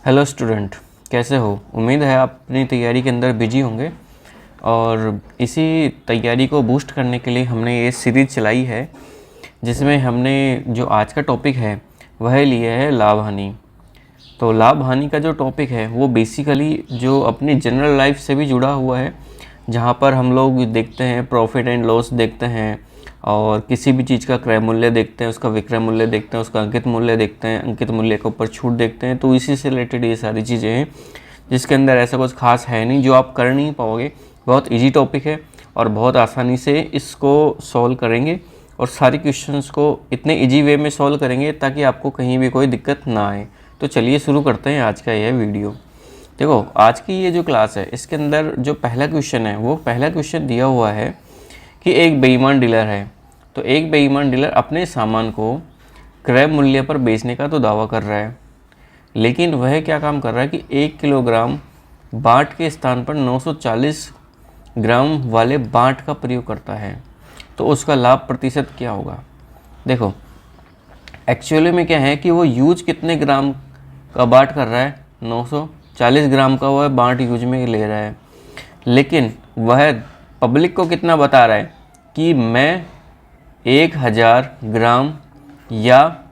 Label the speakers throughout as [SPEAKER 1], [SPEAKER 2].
[SPEAKER 1] Hello student, कैसे हो? उम्मीद है आप अपनी तैयारी के अंदर बिजी होंगे और इसी तैयारी को बूस्ट करने के लिए हमने ये सीरीज़ चलाई है जिसमें हमने जो आज का टॉपिक है वह लिया है लाभ हानि। तो लाभ हानि का जो टॉपिक है वो बेसिकली जो अपनी जनरल लाइफ से भी जुड़ा हुआ है, जहाँ पर हम लोग देखते हैं प्रॉफिट एंड लॉस देखते हैं और किसी भी चीज़ का क्रय मूल्य देखते हैं, उसका विक्रय मूल्य देखते हैं, उसका अंकित मूल्य देखते हैं, अंकित मूल्य के ऊपर छूट देखते हैं। तो इसी से रिलेटेड ये सारी चीज़ें हैं जिसके अंदर ऐसा कुछ खास है नहीं जो आप कर नहीं पाओगे। बहुत इजी टॉपिक है और बहुत आसानी से इसको सॉल्व करेंगे और सारे क्वेश्चंस को इतने इजी वे में सॉल्व करेंगे ताकि आपको कहीं भी कोई दिक्कत ना आए। तो चलिए शुरू करते हैं आज का यह वीडियो। देखो, आज की ये जो क्लास है इसके अंदर जो पहला क्वेश्चन है वो पहला क्वेश्चन दिया हुआ है कि एक बेईमान डीलर है। तो एक बेईमान डीलर अपने सामान को क्रय मूल्य पर बेचने का तो दावा कर रहा है, लेकिन वह क्या काम कर रहा है कि 1 किलोग्राम बाट के स्थान पर 940 ग्राम वाले बाट का प्रयोग करता है। तो उसका लाभ प्रतिशत क्या होगा? देखो, एक्चुअली में क्या है कि वो यूज कितने ग्राम का बाट कर रहा है? 940 ग्राम का वह बाट यूज में ले रहा है, लेकिन वह पब्लिक को कितना बता रहा है कि मैं 1000 ग्राम या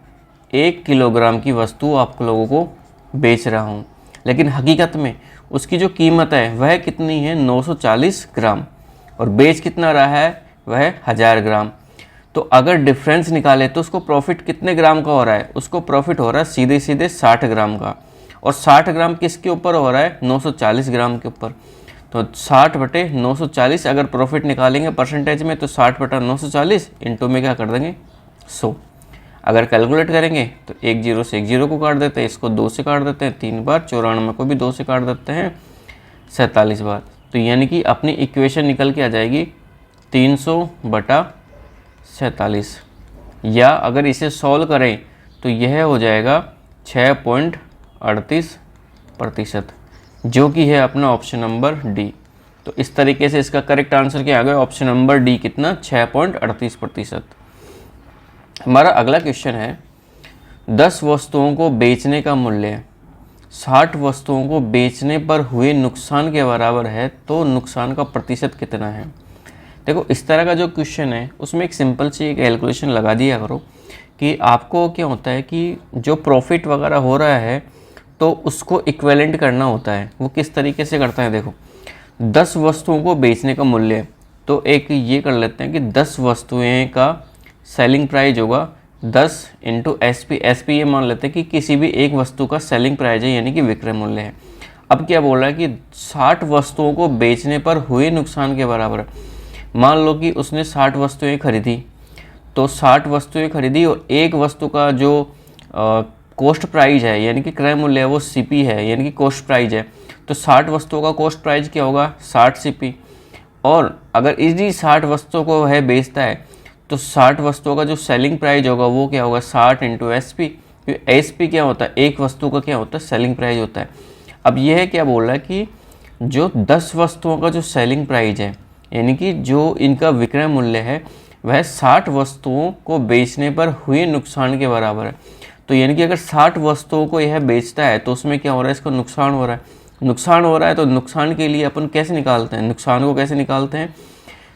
[SPEAKER 1] 1 किलोग्राम की वस्तु आप लोगों को बेच रहा हूँ। लेकिन हकीकत में उसकी जो कीमत है वह कितनी है? 940 ग्राम, और बेच कितना रहा है? वह 1000 ग्राम। तो अगर डिफरेंस निकाले तो उसको प्रॉफिट कितने ग्राम का हो रहा है? उसको प्रॉफिट हो रहा है सीधे सीधे 60 ग्राम का। और 60 ग्राम किसके ऊपर हो रहा है? 940 ग्राम के ऊपर। तो 60/940 अगर प्रॉफिट निकालेंगे परसेंटेज में तो 60/940 इंटू में क्या कर देंगे? 100। अगर कैलकुलेट करेंगे तो 1 0 से 1 0 को काट देते हैं, इसको 2 से काट देते हैं 3 बार, 94 को भी 2 से काट देते हैं 47 बार। तो यानी कि अपनी इक्वेशन निकल के आ जाएगी 300/47। या अगर इसे सॉल्व करें तो यह हो जाएगा 6.38%, जो कि है अपना ऑप्शन नंबर डी। तो इस तरीके से इसका करेक्ट आंसर क्या आ गया? Option number D. कितना? 6.38%। हमारा अगला क्वेश्चन है 10 वस्तुओं को बेचने का मूल्य 60 वस्तुओं को बेचने पर हुए नुकसान के बराबर है, तो नुकसान का प्रतिशत कितना है? देखो, इस तरह का जो क्वेश्चन है उसमें एक सिंपल सी एक कैलकुलेशन लगा दिया करो कि आपको क्या होता है कि जो प्रॉफिट वगैरह हो रहा है तो उसको इक्विवेलेंट करना होता है। वो किस तरीके से करता है? देखो, 10 वस्तुओं को बेचने का मूल्य, तो एक ये कर लेते हैं कि 10 वस्तुएं का सेलिंग प्राइस होगा 10 इंटू SP। ये मान लेते हैं कि किसी भी एक वस्तु का सेलिंग प्राइस है, यानी कि विक्रय मूल्य है। अब क्या बोल रहा है कि 60 वस्तुओं को बेचने पर हुए नुकसान के बराबर। मान लो कि उसने 60 वस्तुएँ खरीदी, तो 60 वस्तुएँ खरीदी और एक वस्तु का जो कॉस्ट प्राइस है यानी कि क्रय मूल्य है वो CP है, यानी कि कॉस्ट प्राइस है। तो 60 वस्तुओं का कॉस्ट प्राइस क्या होगा? 60 CP। और अगर इसी 60 वस्तुओं को वह बेचता है तो 60 वस्तुओं का जो सेलिंग प्राइस होगा वो क्या होगा? 60 इंटू SP। SP क्या होता है? एक वस्तु का क्या होता है? सेलिंग प्राइस होता है। अब यह क्या बोल रहा है कि जो 10 वस्तुओं का जो सेलिंग प्राइस है, यानी कि जो इनका विक्रय मूल्य है, वह 60 वस्तुओं को बेचने पर हुए नुकसान के बराबर है। तो यानी कि अगर 60 वस्तुओं को यह बेचता है तो उसमें क्या हो रहा है? इसको नुकसान हो रहा है। नुकसान हो रहा है तो नुकसान के लिए अपन कैसे निकालते हैं? नुकसान को कैसे निकालते हैं?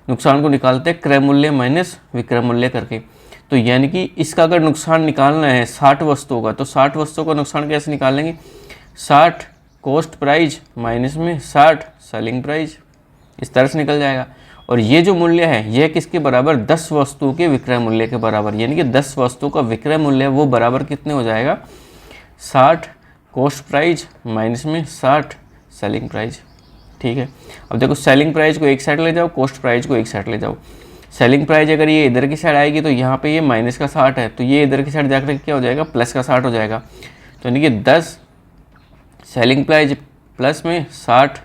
[SPEAKER 1] नुकसान को निकालते हैं क्रय मूल्य माइनस विक्रय मूल्य करके। तो यानी कि इसका अगर नुकसान निकालना है 60 वस्तुओं का, तो 60 वस्तुओं का नुकसान कैसे निकालेंगे? 60 कॉस्ट प्राइस माइनस में 60 सेलिंग प्राइस, इस तरह से निकल जाएगा। और ये जो मूल्य है यह किसके बराबर? 10 वस्तुओं के विक्रय मूल्य के बराबर। यानी कि 10 वस्तुओं का विक्रय मूल्य वो बराबर कितने हो जाएगा? 60 कॉस्ट प्राइस माइनस में 60 सेलिंग प्राइस। ठीक है, अब देखो, सेलिंग प्राइस को एक साइड ले जाओ, कॉस्ट प्राइस को एक साइड ले जाओ। सेलिंग प्राइस अगर ये इधर की साइड आएगी तो यहाँ पे ये माइनस का 60 है, तो ये इधर की साइड जाकर क्या हो जाएगा? प्लस का 60 हो जाएगा। तो यानी कि 10 सेलिंग प्राइस प्लस में 60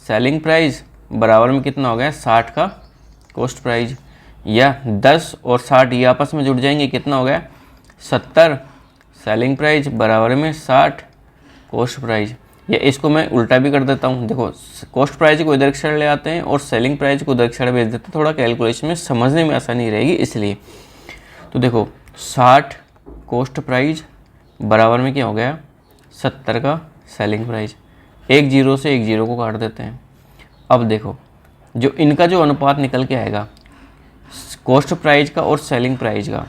[SPEAKER 1] सेलिंग प्राइस बराबर में कितना हो गया? 60 का कॉस्ट प्राइस। या 10 और 60 ये आपस में जुड़ जाएंगे, कितना हो गया? 70 सेलिंग प्राइस बराबर में 60 कॉस्ट प्राइस। या इसको मैं उल्टा भी कर देता हूँ। देखो, कॉस्ट प्राइस को इधर की साइड ले आते हैं और सेलिंग प्राइस को उधर की साइड भेज देते हैं, थोड़ा कैलकुलेशन में समझने में आसानी रहेगी इसलिए। तो देखो, 60 कॉस्ट प्राइस बराबर में क्या हो गया? 70 का सेलिंग प्राइस, एक जीरो से एक जीरो को काट देते हैं। अब देखो जो इनका जो अनुपात निकल के आएगा कॉस्ट प्राइस का और सेलिंग प्राइस का,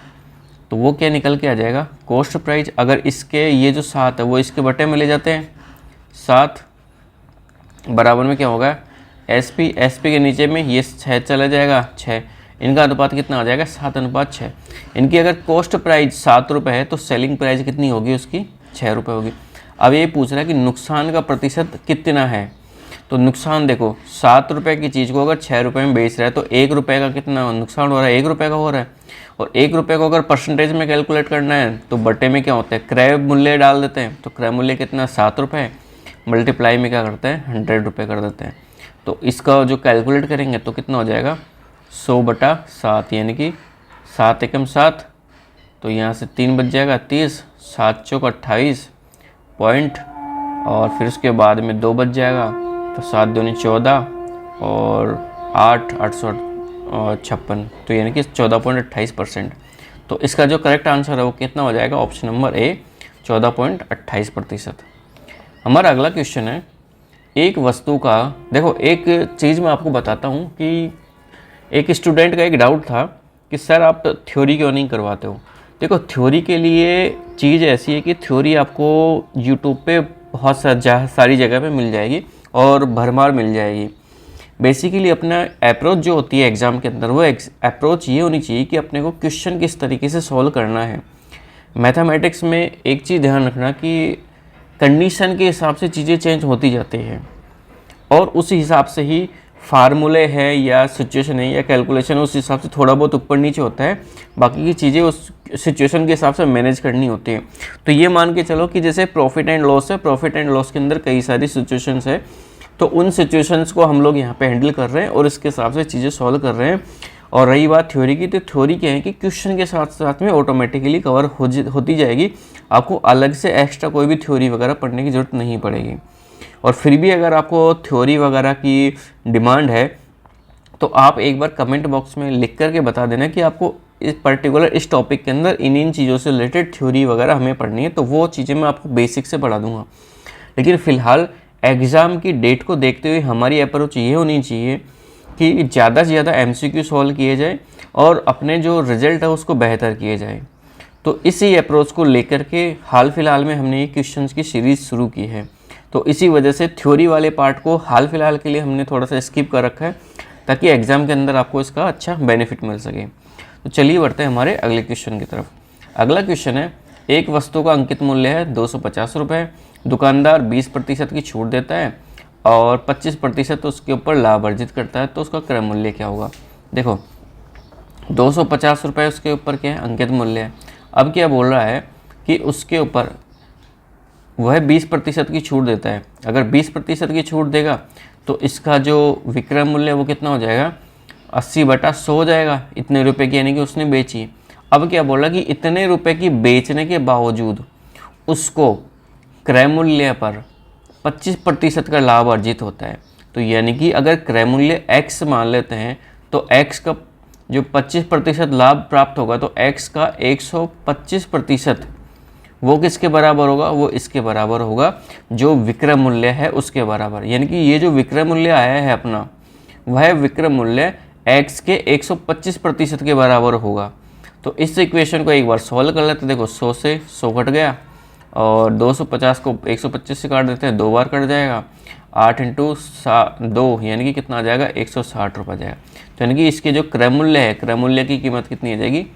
[SPEAKER 1] तो वो क्या निकल के आ जाएगा, कॉस्ट प्राइस अगर इसके ये जो 7 है वो इसके बटे में ले जाते हैं, 7 बराबर में क्या होगा SP, SP के नीचे में ये 6 चला जाएगा, 6, इनका अनुपात कितना आ जाएगा 7:6। इनकी अगर कॉस्ट प्राइस 7 रुपये है तो सेलिंग प्राइस कितनी होगी उसकी 6 रुपये होगी। अब ये पूछ रहा है कि नुकसान का प्रतिशत कितना है, तो नुकसान देखो 7 रुपये की चीज़ को अगर 6 रुपये में बेच रहा है तो 1 रुपये का कितना नुकसान हो रहा है, 1 रुपये का हो रहा है। और 1 रुपये को अगर परसेंटेज में कैलकुलेट करना है तो बटे में क्या होता है, क्रय मूल्य डाल देते हैं, तो क्रय मूल्य कितना 7 रुपये, मल्टीप्लाई में क्या करते हैं 100 रुपये कर देते हैं। तो इसका जो कैलकुलेट करेंगे तो कितना हो जाएगा 100/7, यानी कि 7 एकम 7, तो यहाँ से 3 बच जाएगा 30, 7 चौक 28 पॉइंट, और फिर उसके बाद में 2 बच जाएगा, तो 7 दूनी 14 और 8 856, तो यानी कि 14.28%। तो इसका जो करेक्ट आंसर है वो कितना हो जाएगा, ऑप्शन नंबर ए 14.28%। हमारा अगला क्वेश्चन है, एक वस्तु का, देखो एक चीज़ मैं आपको बताता हूँ कि एक स्टूडेंट का एक डाउट था कि सर आप थ्योरी क्यों नहीं करवाते हो। देखो थ्योरी के लिए चीज़ ऐसी है कि थ्योरी आपको यूट्यूब पे बहुत सारी जगह पे मिल जाएगी और भरमार मिल जाएगी। बेसिकली अपना अप्रोच जो होती है एग्ज़ाम के अंदर, वो अप्रोच ये होनी चाहिए कि अपने को क्वेश्चन किस तरीके से सॉल्व करना है। मैथमेटिक्स में एक चीज़ ध्यान रखना कि कंडीशन के हिसाब से चीज़ें चेंज होती जाती हैं और उस हिसाब से ही फार्मूले है या सिचुएशन है या कैलकुलेशन उस हिसाब से थोड़ा बहुत ऊपर नीचे होता है, बाकी की चीज़ें उस सिचुएशन के हिसाब से मैनेज करनी होती है। तो ये मान के चलो कि जैसे प्रॉफिट एंड लॉस है, प्रॉफिट एंड लॉस के अंदर कई सारी सिचुएशंस है, तो उन सिचुएशंस को हम लोग यहाँ पे हैंडल कर रहे हैं और इसके हिसाब से चीज़ें सॉल्व कर रहे हैं। और रही बात थ्योरी की, तो थ्योरी क्या है कि क्वेश्चन के साथ साथ में ऑटोमेटिकली कवर होती जाएगी, आपको अलग से एक्स्ट्रा कोई भी थ्योरी वगैरह पढ़ने की ज़रूरत नहीं पड़ेगी। और फिर भी अगर आपको थ्योरी वगैरह की डिमांड है तो आप एक बार कमेंट बॉक्स में लिख करके बता देना कि आपको इस पर्टिकुलर इस टॉपिक के अंदर इन चीज़ों से रिलेटेड थ्योरी वगैरह हमें पढ़नी है, तो वो चीज़ें मैं आपको बेसिक से पढ़ा दूंगा। लेकिन फ़िलहाल एग्ज़ाम की डेट को देखते हुए हमारी अप्रोच ये होनी चाहिए कि ज़्यादा से ज़्यादा MCQ सॉल्व किए जाए और अपने जो रिज़ल्ट है उसको बेहतर किए जाए। तो इसी अप्रोच को लेकर के हाल फिलहाल में हमने ये क्वेश्चंस की सीरीज़ शुरू की है। तो इसी वजह से थ्योरी वाले पार्ट को हाल फिलहाल के लिए हमने थोड़ा सा स्किप कर रखा है ताकि एग्ज़ाम के अंदर आपको इसका अच्छा बेनिफिट मिल सके। तो चलिए बढ़ते हैं हमारे अगले क्वेश्चन की तरफ। अगला क्वेश्चन है, एक वस्तु का अंकित मूल्य है 250 रुपये, दुकानदार 20% की छूट देता है और 25% उसके ऊपर लाभ अर्जित करता है, तो उसका क्रय मूल्य क्या होगा। देखो 250 रुपये उसके ऊपर क्या है, अंकित मूल्य है। अब क्या बोल रहा है कि उसके ऊपर वह 20% की छूट देता है। अगर 20% की छूट देगा तो इसका जो विक्रय मूल्य वो कितना हो जाएगा, 80/100 हो जाएगा, इतने रुपए की, यानी कि उसने बेची। अब क्या बोला कि इतने रुपए की बेचने के बावजूद उसको क्रय मूल्य पर 25% का लाभ अर्जित होता है। तो यानी कि अगर क्रय मूल्य x मान लेते हैं तो x का जो 25% लाभ प्राप्त होगा तो x का 125% वो किसके बराबर होगा, वो इसके बराबर होगा, जो विक्रय मूल्य है उसके बराबर। यानी कि ये जो विक्रय मूल्य आया है अपना, वह विक्रय मूल्य x के 125% के बराबर होगा। तो इस इक्वेशन को एक बार सॉल्व कर लेते हैं। देखो 100 से 100 कट गया और 250 को 125 से काट देते हैं, 2 बार कट जाएगा, 8 × 2 यानी कि कितना आ जाएगा, 160 रुपये जाएगा। तो यानी कि इसके जो क्रय मूल्य है, क्रय मूल्य की कीमत कितनी आ जाएगी,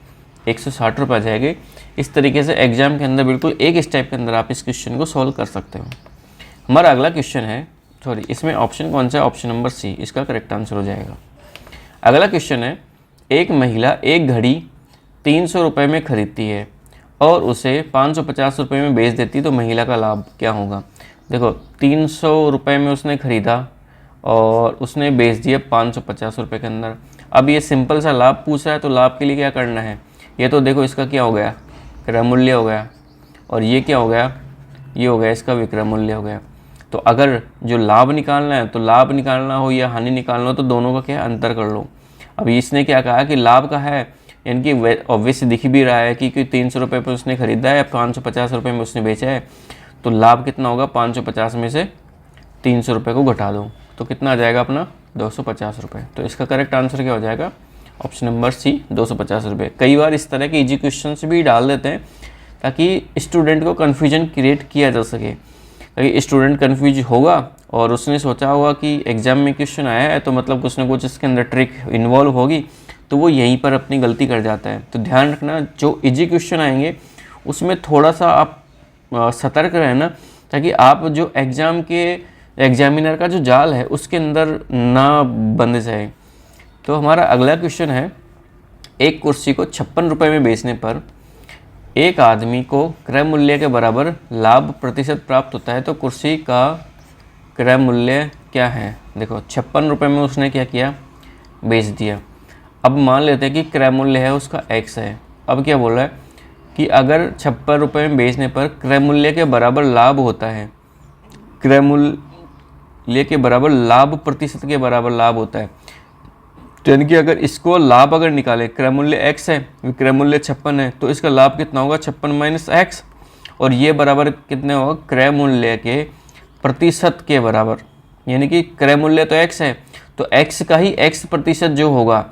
[SPEAKER 1] 160 रुपये आ जाएगी। इस तरीके से एग्जाम के अंदर बिल्कुल एक स्टेप के अंदर आप इस क्वेश्चन को सॉल्व कर सकते हो। हमारा अगला क्वेश्चन है, सॉरी इसमें ऑप्शन कौन सा है, ऑप्शन नंबर सी इसका करेक्ट आंसर हो जाएगा। अगला क्वेश्चन है, एक महिला एक घड़ी 300 रुपये में खरीदती है और उसे 550 रुपये में बेच देती है, तो महिला का लाभ क्या होगा। देखो 300 रुपये में उसने ख़रीदा और उसने बेच दिया 550 रुपये के अंदर। अब ये सिंपल सा लाभ पूछ रहा है, तो लाभ के लिए क्या करना है, ये तो देखो इसका क्या हो गया, क्रय मूल्य हो गया, और ये क्या हो गया, ये हो गया इसका विक्रय मूल्य हो गया। तो अगर जो लाभ निकालना है, तो लाभ निकालना हो या हानि निकालना हो, तो दोनों का क्या अंतर कर लो। अब इसने क्या कहा कि लाभ का है, यानी कि ऑब्वियस दिख भी रहा है कि 300 रुपये पर उसने ख़रीदा है, 550 रुपये में उसने बेचा है, तो लाभ कितना होगा, 550 में से 300 रुपये को घटा दो तो कितना आ जाएगा अपना 250 रुपये। तो इसका करेक्ट आंसर क्या हो जाएगा, ऑप्शन नंबर सी 250 रुपये। कई बार इस तरह के इजी क्वेश्चन भी डाल देते हैं ताकि स्टूडेंट को कन्फ्यूजन क्रिएट किया जा सके। ताकि स्टूडेंट कन्फ्यूज होगा और उसने सोचा होगा कि एग्ज़ाम में क्वेश्चन आया है तो मतलब कुछ ना कुछ इसके अंदर ट्रिक इन्वॉल्व होगी, तो वो यहीं पर अपनी गलती कर जाता है। तो ध्यान रखना, जो इजी क्वेश्चन आएंगे उसमें थोड़ा सा आप सतर्क रहना, ताकि आप जो एग्ज़ाम के एग्जामिनर का जो जाल है उसके अंदर ना बंध जाए। तो हमारा अगला क्वेश्चन है, एक कुर्सी को 56 रुपये में बेचने पर एक आदमी को क्रय मूल्य के बराबर लाभ प्रतिशत प्राप्त होता है, तो कुर्सी का क्रय मूल्य क्या है। देखो 56 रुपये में उसने क्या किया, बेच दिया। अब मान लेते हैं कि क्रय मूल्य है उसका x है। अब क्या बोल रहा है कि अगर 56 रुपये में बेचने पर क्रय मूल्य के बराबर लाभ होता है, क्रय मूल्य के बराबर लाभ प्रतिशत के बराबर लाभ होता है, तो यानी कि अगर इसको लाभ अगर निकाले, क्रय मूल्य x है, क्रय मूल्य 56 है, तो इसका लाभ कितना होगा 56 माइनस x, और ये बराबर कितने होगा क्रय मूल्य के प्रतिशत के बराबर। यानी कि क्रय मूल्य तो x है, तो x का ही x प्रतिशत जो होगा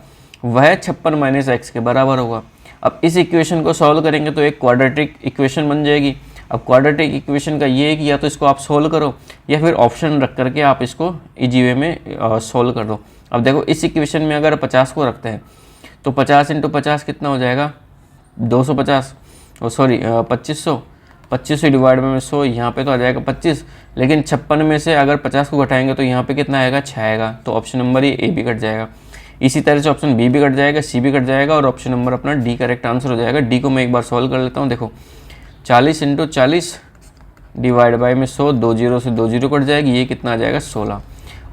[SPEAKER 1] वह 56 माइनस x के बराबर होगा। अब इस इक्वेशन को सॉल्व करेंगे तो एक क्वाड्रेटिक इक्वेशन बन जाएगी। अब क्वाड्रेटिक इक्वेशन का ये है कि या तो इसको आप सोल्व करो या फिर ऑप्शन रख करके आप इसको इजी वे में सोल्व कर दो। अब देखो इस इक्वेशन में अगर 50 को रखते हैं तो 50 इंटू 50 कितना हो जाएगा 250, सॉरी 2500, 2500 डिवाइड में 100, यहाँ पे तो आ जाएगा 25, लेकिन 56 में से अगर 50 को घटाएंगे तो यहाँ पे कितना आएगा 6 आएगा। तो ऑप्शन नंबर ये ए भी कट जाएगा। इसी तरह से ऑप्शन बी भी कट जाएगा, सी भी कट जाएगा, और ऑप्शन नंबर अपना डी करेक्ट आंसर हो जाएगा। डी को मैं एक बार सॉल्व कर लेता हूँ। देखो 40 इंटू 40 डिवाइड बाई में 100, 2 जीरो से 2 जीरो कट जाएगी, ये कितना आ जाएगा 16।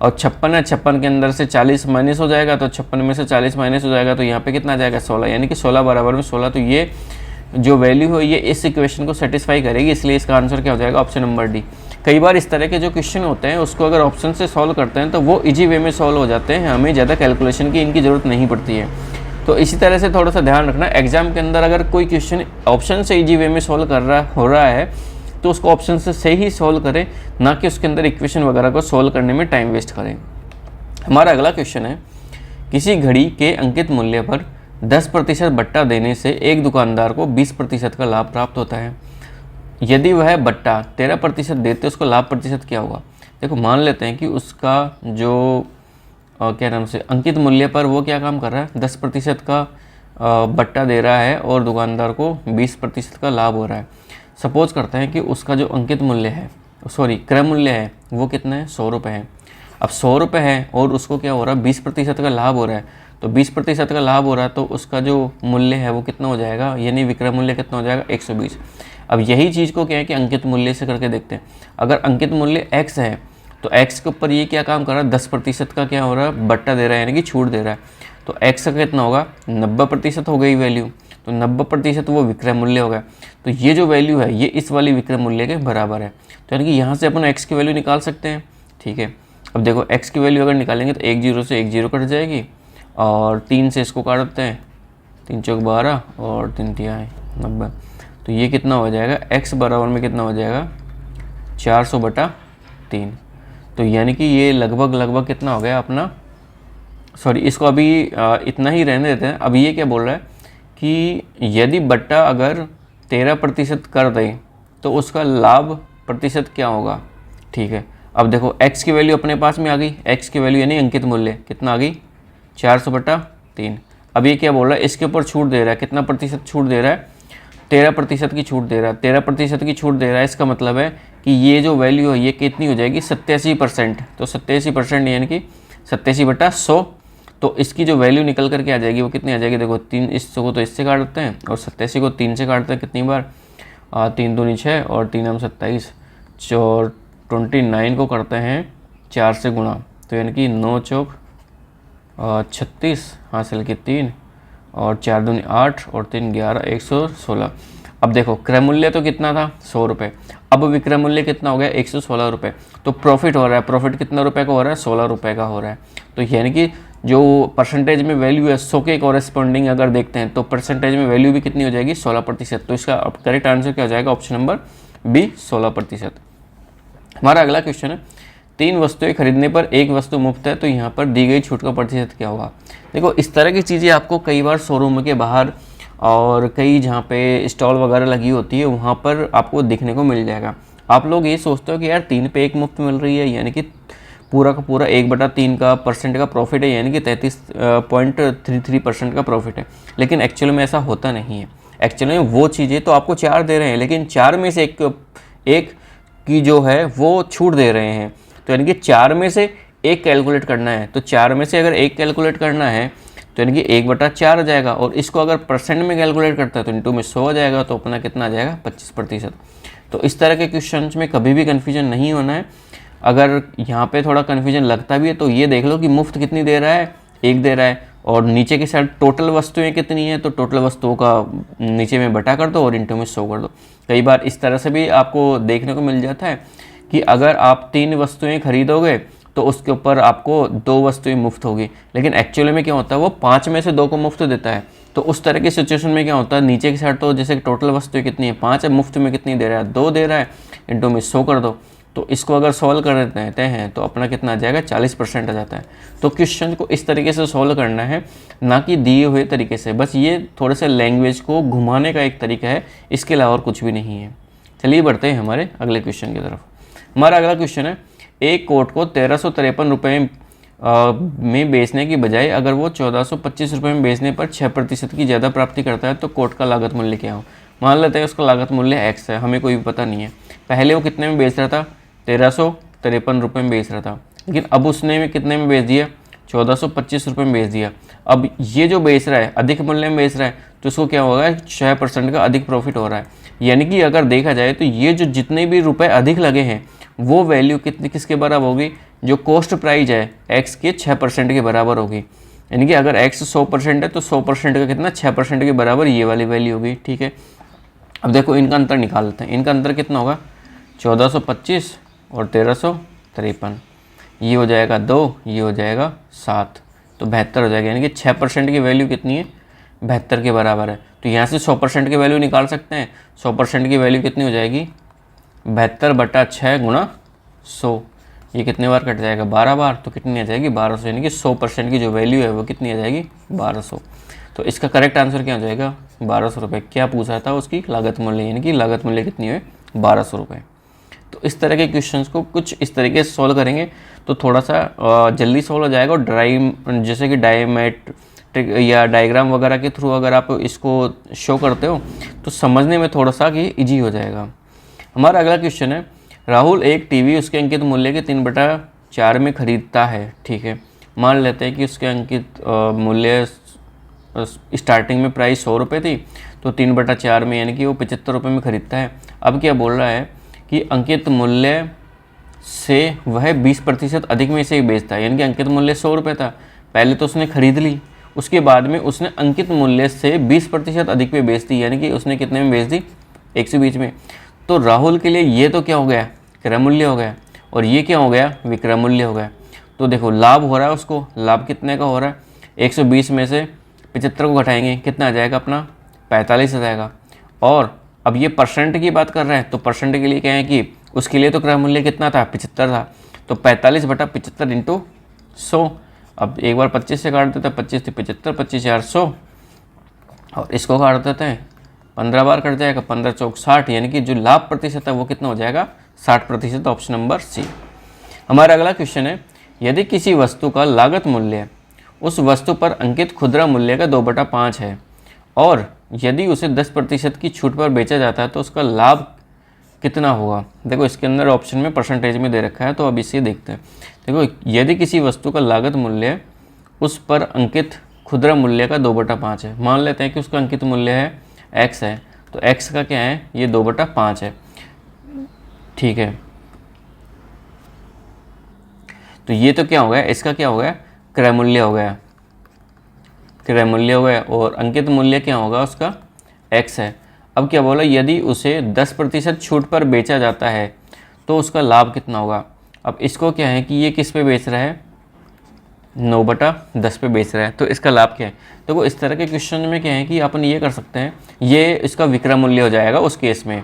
[SPEAKER 1] और 56 है, 56 के अंदर से 40 माइनस हो जाएगा, तो 56 में से 40 माइनस हो जाएगा, तो यहाँ पे कितना आ जाएगा 16, यानी कि 16 बराबर में 16। तो ये जो वैल्यू है ये इस इक्वेशन को सेटिस्फाई करेगी, इसलिए इसका आंसर क्या हो जाएगा ऑप्शन नंबर डी। कई बार इस तरह के जो क्वेश्चन होते हैं उसको अगर ऑप्शन से सॉल्व करते हैं तो वो इजी वे में सॉल्व हो जाते हैं, हमें ज़्यादा कैलकुलेशन की इनकी ज़रूरत नहीं पड़ती है। तो इसी तरह से थोड़ा सा ध्यान रखना, एग्जाम के अंदर अगर कोई क्वेश्चन ऑप्शन से इजी वे में सॉल्व हो रहा है तो उसको ऑप्शन से ही सॉल्व करें, ना कि उसके अंदर इक्वेशन वगैरह को सॉल्व करने में टाइम वेस्ट करें। हमारा अगला क्वेश्चन है, किसी घड़ी के अंकित मूल्य पर 10% बट्टा देने से एक दुकानदार को 20% का लाभ प्राप्त होता है। यदि वह बट्टा 13% देते उसको लाभ प्रतिशत क्या होगा। देखो मान लेते हैं कि उसका जो क्या नाम से अंकित मूल्य पर वो क्या काम कर रहा है, 10% का बट्टा दे रहा है और दुकानदार को 20% का लाभ हो रहा है। सपोज करते हैं कि उसका जो अंकित मूल्य है, सॉरी क्रय मूल्य है, वो कितना है 100 रुपये है। अब 100 रुपये है और उसको क्या हो रहा है 20% का लाभ हो रहा है, तो 20% का लाभ हो रहा है तो उसका जो मूल्य है वो कितना हो जाएगा, यानी विक्रय मूल्य कितना हो जाएगा 120। अब यही चीज़ को क्या है कि अंकित मूल्य से करके देखते हैं। अगर अंकित मूल्य x है तो x के ऊपर ये क्या काम कर रहा है 10% का क्या हो रहा है बट्टा दे रहा है, यानी कि छूट दे रहा है। तो x का कितना होगा 90% हो गई वैल्यू, तो 90% वो विक्रय मूल्य होगा। तो ये जो वैल्यू है ये इस वाली विक्रय मूल्य के बराबर है, तो यानी कि यहाँ से अपन x की वैल्यू निकाल सकते हैं। ठीक है, अब देखो x की वैल्यू अगर निकालेंगे तो 1 जीरो से 1 जीरो कट जाएगी और 3 से इसको काट देते हैं, 3 चौक 12 और 3 तिहाई 90। तो ये कितना हो जाएगा x बराबर में कितना हो जाएगा 400/3। तो यानी कि ये लगभग कितना हो गया अपना, सॉरी इसको अभी इतना ही रहने देते हैं। अब ये क्या बोल रहा है कि यदि बट्टा अगर 13% कर दे तो उसका लाभ प्रतिशत क्या होगा। ठीक है, अब देखो x की वैल्यू अपने पास में आ गई, x की वैल्यू यानी अंकित मूल्य कितना आ गई 400/3। अब ये क्या बोल रहा है इसके ऊपर छूट दे रहा है, कितना प्रतिशत छूट दे रहा है 13% की छूट दे रहा है। 13% की छूट दे रहा है, इसका मतलब है कि ये जो वैल्यू है ये कितनी हो जाएगी 87%। तो 87% यानी कि 87/100। तो इसकी जो वैल्यू निकल करके आ जाएगी वो कितनी आ जाएगी, देखो 3 इसको तो इससे काट देते हैं और 87 को 3 से काटते हैं कितनी बार 3 दूनी 6 और 3 हम 27, और 29 को करते हैं 4 से गुणा, तो यानी कि 9 चौक 36 हासिल की 3 और 4 दूनी 8 और 3 11 116। अब देखो क्रय मूल्य तो कितना था 100 रुपये, अब विक्रय मूल्य कितना हो गया 116 रुपये। तो प्रॉफिट हो रहा है, प्रॉफिट कितना रुपए का हो रहा है 16 रुपये का हो रहा है। तो यानी कि जो परसेंटेज में वैल्यू है 100 के कॉरेस्पॉन्डिंग अगर देखते हैं तो परसेंटेज में वैल्यू भी कितनी हो जाएगी 16%। तो इसका करेक्ट आंसर क्या हो जाएगा ऑप्शन नंबर बी 16%। हमारा अगला क्वेश्चन है 3 वस्तुएं खरीदने पर एक वस्तु मुफ्त है, तो यहाँ पर दी गई छूट का प्रतिशत क्या होगा। देखो इस तरह की चीज़ें आपको कई बार शोरूम के बाहर और कई जहाँ पे स्टॉल वगैरह लगी होती है वहाँ पर आपको देखने को मिल जाएगा। आप लोग ये सोचते हो कि यार 3 पे 1 मुफ्त मिल रही है, यानी कि पूरा का पूरा 1/3 का परसेंट का प्रॉफिट है, यानी कि 33.33% का प्रॉफिट है। लेकिन एक्चुअल में ऐसा होता नहीं है। एक्चुअल में वो चीज़ें तो आपको 4 दे रहे हैं, लेकिन 4 में से एक की जो है वो छूट दे रहे हैं। तो यानी कि 4 में से 1 कैलकुलेट करना है, तो 4 में से अगर 1 कैलकुलेट करना है तो यानी कि 1/4 आ जाएगा। और इसको अगर परसेंट में कैलकुलेट करता है तो इंटू में 100 आ जाएगा, तो अपना कितना आ जाएगा 25%। तो इस तरह के क्वेश्चन में कभी भी कन्फ्यूजन नहीं होना है। अगर यहाँ पे थोड़ा कन्फ्यूजन लगता भी है तो ये देख लो कि मुफ्त कितनी दे रहा है, 1 दे रहा है, और नीचे की साइड टोटल वस्तुएं कितनी है, तो टोटल वस्तुओं का नीचे में बटा कर दो और इंटू में 100 कर दो। कई बार इस तरह से भी आपको देखने को मिल जाता है कि अगर आप 3 वस्तुएं खरीदोगे तो उसके ऊपर आपको 2 वस्तुएं मुफ्त होगी, लेकिन एक्चुअली में क्या होता है वो 5 में से 2 को मुफ्त देता है। तो उस तरह की सिचुएशन में क्या होता है, नीचे की साइड तो जैसे टोटल वस्तुएं कितनी है 5 है, मुफ्त में कितनी दे रहा है 2 दे रहा है, इंटू में 100 कर दो। तो इसको अगर सॉल्व कर देते हैं तो अपना कितना आ जाएगा 40% आ जाता है। तो क्वेश्चन को इस तरीके से सॉल्व करना है, ना कि दिए हुए तरीके से। बस ये थोड़े से लैंग्वेज को घुमाने का एक तरीका है, इसके अलावा और कुछ भी नहीं है। चलिए बढ़ते हैं हमारे अगले क्वेश्चन की तरफ। हमारा अगला क्वेश्चन है एक कोट को 1353 रुपये में बेचने की बजाय अगर वो 1425 रुपये में बेचने पर 6% की ज़्यादा प्राप्ति करता है तो कोट का लागत मूल्य क्या हो। मान लेते हैं उसका लागत मूल्य x है, हमें कोई भी पता नहीं है। पहले वो कितने में बेच रहा था, 1353 रुपये में बेच रहा था, लेकिन अब उसने कितने में बेच दिया, 1425 रुपये में बेच दिया। अब ये जो बेच रहा है अधिक मूल्य में बेच रहा है, तो इसको क्या होगा 6% का अधिक प्रॉफिट हो रहा है। यानी कि अगर देखा जाए तो ये जो जितने भी रुपए अधिक लगे हैं वो वैल्यू कितनी किसके बराबर होगी, जो कॉस्ट प्राइस है x के 6% के बराबर होगी। यानी कि अगर x 100% है तो 100% का कितना 6% के बराबर ये वाली वैल्यू होगी। ठीक है, अब देखो इनका अंतर निकाल लेते हैं। इनका अंतर कितना होगा, 1425 और 1353, ये हो जाएगा 2, ये हो जाएगा 7, तो 72 हो जाएगा। यानी कि 6% की वैल्यू कितनी है, 72 के बराबर है। तो यहाँ से 100% की वैल्यू निकाल सकते हैं। 100% की वैल्यू कितनी हो जाएगी, 72/6 गुणा 100, ये कितने बार कट जाएगा 12 बार, तो कितनी आ जाएगी 1200। यानी कि 100% की जो वैल्यू है वो कितनी आ जाएगी 1200। तो इसका करेक्ट आंसर क्या हो जाएगा 1200 रुपये। क्या पूछा था, उसकी लागत मूल्य, यानी कि लागत मूल्य कितनी है 1200 रुपये। तो इस तरह के क्वेश्चंस को कुछ इस तरीके से सॉल्व करेंगे तो थोड़ा सा जल्दी सॉल्व हो जाएगा। और जैसे कि डायमेट्रिक या डायग्राम वगैरह के थ्रू अगर आप इसको शो करते हो तो समझने में थोड़ा सा कि ईजी हो जाएगा। हमारा अगला क्वेश्चन है राहुल एक टीवी उसके अंकित मूल्य के 3/4 में खरीदता है। ठीक है, मान लेते हैं कि उसके अंकित मूल्य स्टार्टिंग में प्राइस 100 रुपये थी, तो 3/4 में यानी कि वो 75 रुपये में खरीदता है। अब क्या बोल रहा है कि अंकित मूल्य से वह 20% अधिक में से बेचता है। यानी कि अंकित मूल्य 100 रुपये था, पहले तो उसने खरीद ली, उसके बाद में उसने अंकित मूल्य से 20% अधिक पे बेच दी। यानी कि उसने कितने में बेच दी, 120 में। तो राहुल के लिए ये तो क्या हो गया, क्रय मूल्य हो गया, और ये क्या हो गया, विक्रय मूल्य हो गया। तो देखो लाभ हो रहा है उसको, लाभ कितने का हो रहा है, 120 में से 75 को घटाएंगे कितना आ जाएगा अपना 45 आ जाएगा। और अब ये परसेंट की बात कर रहे हैं तो परसेंट के लिए क्या है कि उसके लिए तो क्रय मूल्य कितना था 75 था, तो 45/75 इंटू 100। अब एक बार 25 से काट देते हैं, 25 से 75, 25 4 100, और इसको काट देते हैं 15 बार कट जाएगा, 15 चौक 60। यानी कि जो लाभ प्रतिशत है वो कितना हो जाएगा 60%। Option number C. हमारा अगला क्वेश्चन है यदि किसी वस्तु का लागत मूल्य उस वस्तु पर अंकित खुदरा मूल्य का 2/5 है और यदि उसे 10% की छूट पर बेचा जाता है तो उसका लाभ कितना होगा। देखो इसके अंदर ऑप्शन में परसेंटेज में दे रखा है, तो अब इसे देखते हैं। देखो यदि किसी वस्तु का लागत मूल्य उस पर अंकित खुदरा मूल्य का 2/5 है, मान लेते हैं कि उसका अंकित मूल्य है x है, तो x का क्या है, ये 2/5 है। ठीक है, तो ये तो क्या हो गया, इसका क्या हो गया, क्रय मूल्य हो गया, क्रय मूल्य हो गया, और अंकित मूल्य क्या होगा उसका x है। अब क्या बोला, यदि उसे 10% छूट पर बेचा जाता है तो उसका लाभ कितना होगा। अब इसको क्या है कि ये किस पे बेच रहा है, 9/10 पे बेच रहा है, तो इसका लाभ क्या है। देखो इस तरह के क्वेश्चन में क्या है कि अपन ये कर सकते हैं, ये इसका विक्रय मूल्य हो जाएगा उस केस में।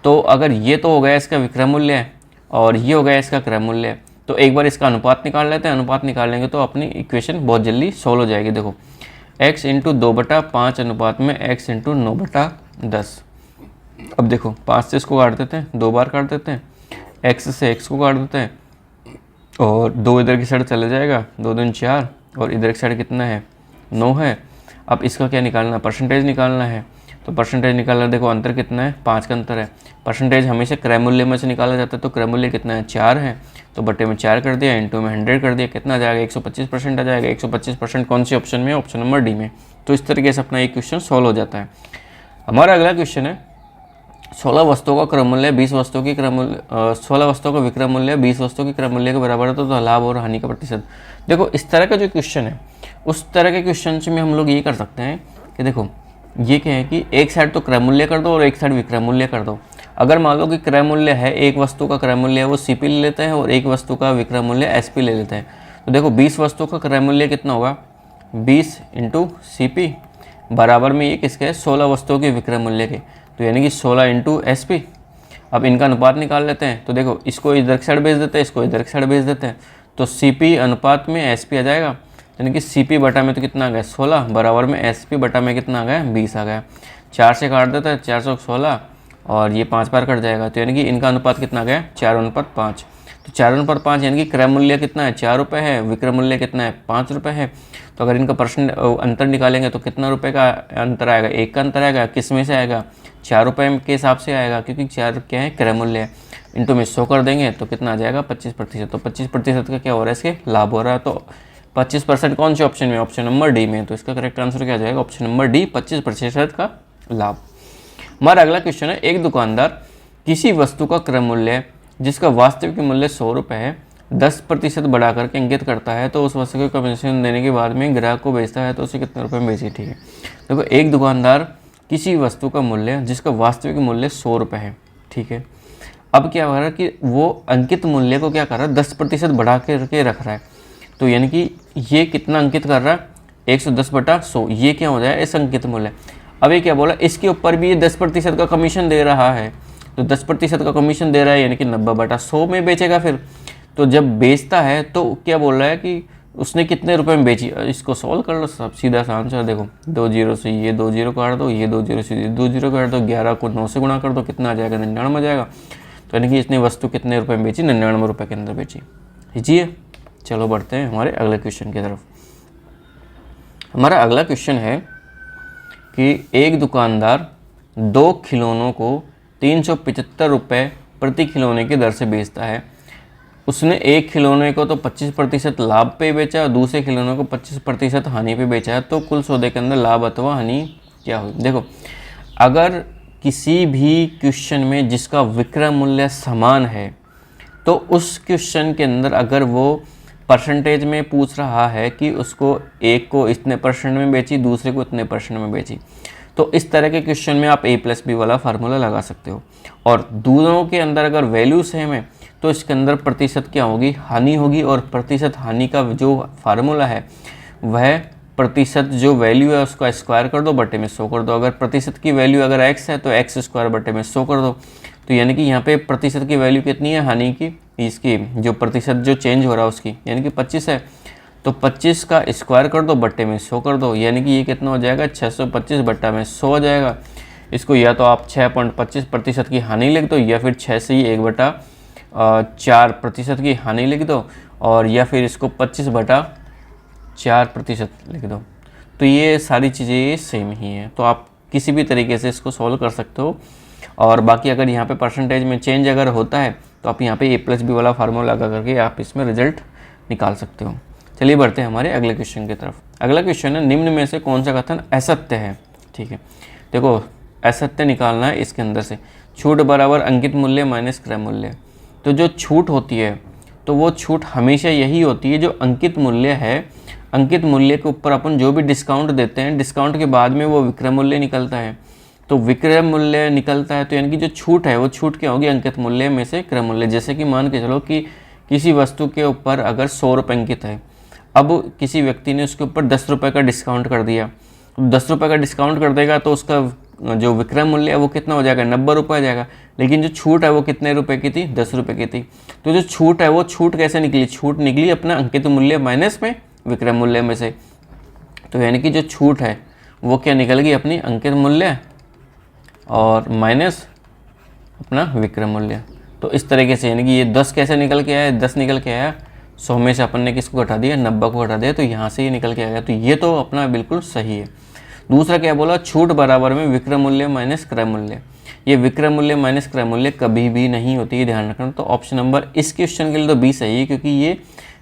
[SPEAKER 1] तो अगर ये तो हो गया इसका विक्रय मूल्य और ये हो गया इसका क्रय मूल्य, तो एक बार इसका अनुपात निकाल लेते हैं। अनुपात निकाल लेंगे तो अपनी इक्वेशन बहुत जल्दी सोल्व हो जाएगी। देखो x इंटू 2/5 अनुपात में x इंटू 9/10। अब देखो 5 से इसको काट देते हैं, 2 बार काट देते हैं, x से x को काट देते हैं और 2 इधर की साइड चले जाएगा, 2 दूनी 4 और इधर की साइड कितना है 9 है। अब इसका क्या निकालना है, परसेंटेज निकालना है। तो परसेंटेज निकालना, देखो अंतर कितना है 5 का अंतर है। परसेंटेज हमेशा क्रय मूल्य में से निकाला जाता है, तो क्रय मूल्य कितना है 4 है, तो बट्टे में 4 कर दिया, इंटू में 100 कर दिया, कितना आ जाएगा 125% आ जाएगा। 125% कौन सी ऑप्शन में, ऑप्शन नंबर डी में। तो इस तरीके से अपना एक क्वेश्चन सॉल्व हो जाता है। हमारा अगला क्वेश्चन है 16 वस्तुओं का क्रय मूल्य 20 वस्तुओं की क्रय मूल्य 16 वस्तुओं का विक्रय मूल्य 20 वस्तुओं की क्रय मूल्य के बराबर है, तो लाभ और हानि का प्रतिशत। देखो इस तरह का जो क्वेश्चन है, उस तरह के क्वेश्चन में हम लोग ये कर सकते हैं कि देखो ये क्या है कि एक साइड तो क्रय मूल्य कर दो और एक साइड विक्रय मूल्य कर दो। अगर मान लो कि क्रय मूल्य है, एक वस्तु का क्रय मूल्य है वो CP ले लेते हैं और एक वस्तु का विक्रय मूल्य SP ले लेते हैं। तो देखो 20 वस्तु का क्रय मूल्य कितना होगा 20 इंटू CP बराबर में ये किसके है 16 वस्तुओं के विक्रय मूल्य के, तो यानी कि 16 इंटू SP। अब इनका अनुपात निकाल लेते हैं। तो देखो इसको इधर की साइड भेज देते हैं, इसको इधर की साइड भेज देते हैं, तो CP अनुपात में SP आ जाएगा, यानी कि CP बटा में तो कितना आ गया 16 बराबर में SP बटा में कितना आ गया 20 आ गया। 4 से काट देता है, 4 से 16 और ये 5 बार कट जाएगा, तो यानी कि इनका अनुपात कितना आ गया 4:5। तो 4:5 यानी कि क्रय मूल्य कितना है 4 रुपये है, विक्रय मूल्य कितना है 5 रुपये है। तो अगर इनका परसेंट अंतर निकालेंगे तो कितना रुपये का अंतर आएगा, 1 का अंतर आएगा। किस में से आएगा 4 रुपये के हिसाब से आएगा, क्योंकि 4 क्या है क्रय मूल्य है। इंटू में 100 कर देंगे तो कितना आ जाएगा 25%। तो 25% का क्या हो रहा है इसके लाभ हो रहा है। तो 25% कौन से ऑप्शन में, ऑप्शन नंबर डी में। तो इसका करेक्ट आंसर क्या जाएगा ऑप्शन नंबर डी 25% का लाभ। हमारा अगला क्वेश्चन है एक दुकानदार किसी वस्तु का क्रय मूल्य जिसका वास्तविक मूल्य 100 रुपये है 10% बढ़ा करके अंकित करता है, तो उस वस्तु को कमीशन देने के बाद में ग्राहक को बेचता है तो उसे कितने रुपये में बेची। ठीक है, देखो एक दुकानदार किसी वस्तु का मूल्य जिसका वास्तविक मूल्य 100 रुपये है, ठीक है। अब क्या हो रहा है कि वो अंकित मूल्य को क्या कर रहा है 10% बढ़ा करके रख रहा है। तो यानी कि ये कितना अंकित कर रहा है 110/100, ये क्या हो जाए इस अंकित मूल्य। अब ये क्या बोला इसके ऊपर भी ये 10% का कमीशन दे रहा है, तो 10% का कमीशन दे रहा है यानी कि 90/100 में बेचेगा फिर। तो जब बेचता है तो क्या बोल रहा है कि उसने कितने रुपए में बेची। इसको सॉल्व कर लो, सब सीधा सा आंसर देखो 2 जीरो से ये 2 जीरो काट दो, ये 2 जीरो से ये 2 जीरो काट दो, 11 को 9 से गुणा कर दो, कितना आ जाएगा 99 आ जाएगा। तो यानी कि इसने वस्तु कितने रुपए में बेची 99 रुपये के अंदर बेची। जी चलो बढ़ते हैं हमारे अगले क्वेश्चन की तरफ। हमारा अगला क्वेश्चन है कि एक दुकानदार 2 खिलौनों को 375 रुपये प्रति खिलौने की दर से बेचता है। उसने एक खिलौने को तो 25% लाभ पे बेचा और दूसरे खिलौने को 25% हानि पे बेचा है, तो कुल सौदे के अंदर लाभ अथवा हानि क्या हुई। देखो अगर किसी भी क्वेश्चन में जिसका विक्रय मूल्य समान है तो उस क्वेश्चन के अंदर अगर वो परसेंटेज में पूछ रहा है कि उसको एक को इतने % में बेची दूसरे को इतने % में बेची, तो इस तरह के क्वेश्चन में आप A+B वाला फार्मूला लगा सकते हो। और दोनों के अंदर अगर वैल्यू सेम है तो इसके अंदर प्रतिशत क्या होगी हानि होगी, और प्रतिशत हानि का जो फार्मूला है वह प्रतिशत जो वैल्यू है उसका स्क्वायर कर दो बटे में 100 कर दो। अगर प्रतिशत की वैल्यू अगर x है तो x² बटे में 100 कर दो। तो यानी कि यहाँ पे प्रतिशत की वैल्यू कितनी है हानि की, इसकी जो प्रतिशत जो चेंज हो रहा है उसकी यानी कि 25 है, तो 25 का स्क्वायर कर दो बट्टे में 100 कर दो, यानी कि ये कितना हो जाएगा 625 बट्टा में 100 हो जाएगा। इसको या तो आप 6.25% की हानि लिख दो या फिर 6 से ही 1/4% की हानि लिख दो, और या फिर इसको 25/4% लिख दो। तो ये सारी चीज़ें सेम ही हैं, तो आप किसी भी तरीके से इसको सॉल्व कर सकते हो। और बाकी अगर यहाँ पे परसेंटेज में चेंज अगर होता है तो आप यहाँ पे A+B वाला फार्मूला लगा करके आप इसमें रिजल्ट निकाल सकते हो। चलिए बढ़ते हैं हमारे अगले क्वेश्चन की तरफ। अगला क्वेश्चन है निम्न में से कौन सा कथन असत्य है। ठीक है, देखो असत्य निकालना है इसके अंदर से। छूट बराबर अंकित मूल्य माइनस क्रय मूल्य। तो जो छूट होती है तो वो छूट हमेशा यही होती है जो अंकित मूल्य है, अंकित मूल्य के ऊपर अपन जो भी डिस्काउंट देते हैं डिस्काउंट के बाद में वो विक्रय मूल्य निकलता है। तो विक्रय मूल्य निकलता है तो यानी कि जो छूट है वो छूट क्या होगी अंकित मूल्य में से क्रय मूल्य। जैसे कि मान के चलो कि किसी वस्तु के ऊपर अगर 100 रुपये अंकित है, अब किसी व्यक्ति ने उसके ऊपर 10 रुपये का डिस्काउंट कर दिया। 10 रुपये का डिस्काउंट कर देगा तो उसका जो विक्रय मूल्य है वो कितना हो जाएगा, 90 रुपये आ जाएगा। लेकिन जो छूट है वो कितने रुपए की थी, 10 रुपये की थी। तो जो छूट है वो छूट कैसे निकली, छूट निकली अपना अंकित मूल्य माइनस में विक्रय मूल्य में से। तो यानी कि जो छूट है वो क्या निकल गई, अपनी अंकित मूल्य और माइनस अपना विक्रय मूल्य। तो इस तरीके से यानी कि ये 10 कैसे निकल के आया, 10 निकल के आया, 100 में से अपन ने किसको घटा दिया, 90 को घटा दिया, तो यहाँ से ये निकल के आया। तो ये तो अपना बिल्कुल सही है। दूसरा क्या बोला, छूट बराबर में विक्रय मूल्य माइनस क्रय मूल्य। ये विक्रय मूल्य माइनस क्रय मूल्य कभी भी नहीं होती है, ध्यान रखना। तो ऑप्शन नंबर इस क्वेश्चन के लिए तो बी सही है, क्योंकि ये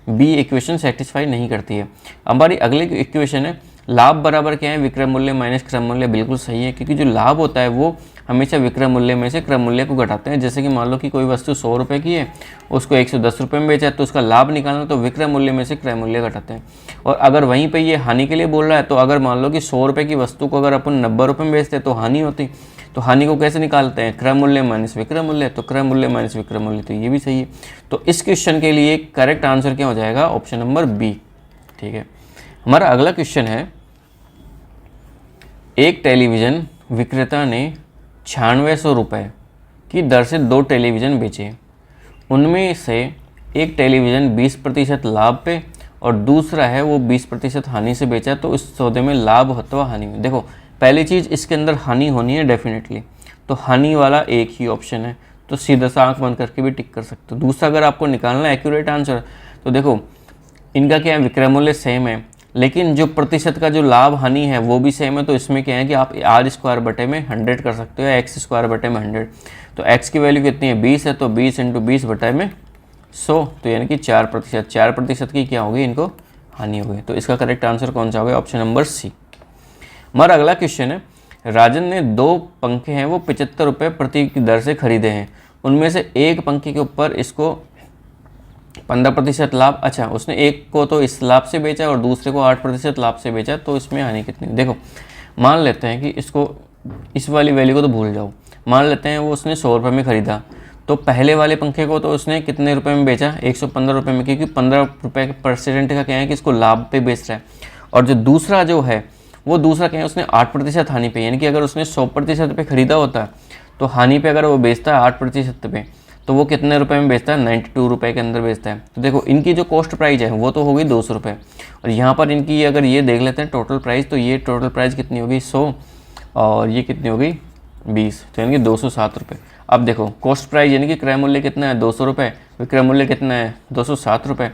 [SPEAKER 1] बी इक्वेशन सेटिस्फाई नहीं करती है। हमारी अगली इक्वेशन है लाभ बराबर क्या है, विक्रय मूल्य माइनस क्रय मूल्य। बिल्कुल सही है, क्योंकि जो लाभ होता है वो हमेशा विक्रय मूल्य में से क्रय मूल्य को घटाते हैं। जैसे कि मान लो कि कोई वस्तु 100 रुपये की है, उसको 110 रुपये में बेचा है, तो उसका लाभ निकालना तो विक्रय मूल्य में से क्रय मूल्य घटाते हैं। और अगर वहीं पे ये हानि के लिए बोल रहा है, तो अगर मान लो कि 100 रुपये की वस्तु को अगर अपन 90 रुपये में बेचते हैं तो हानि होती, तो हानि को कैसे निकालते हैं, क्रय मूल्य माइनस विक्रय मूल्य। तो क्रय मूल्य माइनस विक्रय मूल्य, तो ये भी सही है। तो इस क्वेश्चन के लिए करेक्ट आंसर क्या हो जाएगा, ऑप्शन नंबर बी। ठीक है, हमारा अगला क्वेश्चन है, एक टेलीविज़न विक्रेता ने 9600 रुपये की दर से 2 टेलीविज़न बेचे। उनमें से एक टेलीविज़न 20% लाभ पे और दूसरा है वो 20% हानि से बेचा। तो इस सौदे में लाभ अथवा हानि में, देखो पहली चीज़ इसके अंदर हानि होनी है डेफिनेटली, तो हानि वाला एक ही ऑप्शन है, तो सीधा सा आँख बंद करके भी टिक कर सकते हो। दूसरा अगर आपको निकालना है एक्यूरेट आंसर, तो देखो इनका क्या है, विक्रय मूल्य सेम है, लेकिन जो प्रतिशत का जो लाभ हानि है वो भी सेम है। तो इसमें क्या है कि आप r² बटे में 100 कर सकते हो, x² बटे में 100। तो x की वैल्यू कितनी है, 20 है, तो 20 × 20 बटे में 100, तो यानी कि 4%। 4% की क्या होगी, इनको हानि होगी। तो इसका करेक्ट आंसर कौन सा होगा, ऑप्शन नंबर सी। हमारा अगला क्वेश्चन है, राजन ने 2 पंखे हैं वो 75 रुपये प्रति की दर से खरीदे हैं। उनमें से एक पंखे के ऊपर इसको 15% लाभ, अच्छा उसने एक को तो इस लाभ से बेचा और दूसरे को 8% लाभ से बेचा, तो इसमें हानि कितनी। देखो मान लेते हैं कि इसको, इस वाली वैल्यू को तो भूल जाओ, मान लेते हैं वो उसने 100 रुपये में ख़रीदा, तो पहले वाले पंखे को तो उसने कितने रुपए में बेचा, 115 रुपये में, क्योंकि 15 रुपये % का क्या है कि इसको लाभ पे बेच रहा है। और जो दूसरा जो है वो दूसरा क्या है, उसने 8% हानि पे, यानी कि अगर उसने 100% पे ख़रीदा होता है तो हानि पे अगर वो बेचता है 8% पे, तो वो कितने रुपए में बेचता है, 92 रुपये के अंदर बेचता है। तो देखो इनकी जो कॉस्ट प्राइस है वो तो होगी 200 रुपये, और यहाँ पर इनकी अगर ये देख लेते हैं टोटल प्राइस, तो ये टोटल प्राइस कितनी होगी 100, और ये कितनी होगी 20, तो यानी कि 207 रुपये। अब देखो कॉस्ट प्राइस यानी कि क्रय मूल्य कितना है 200 रुपये, विक्रय मूल्य कितना है 207 रुपये।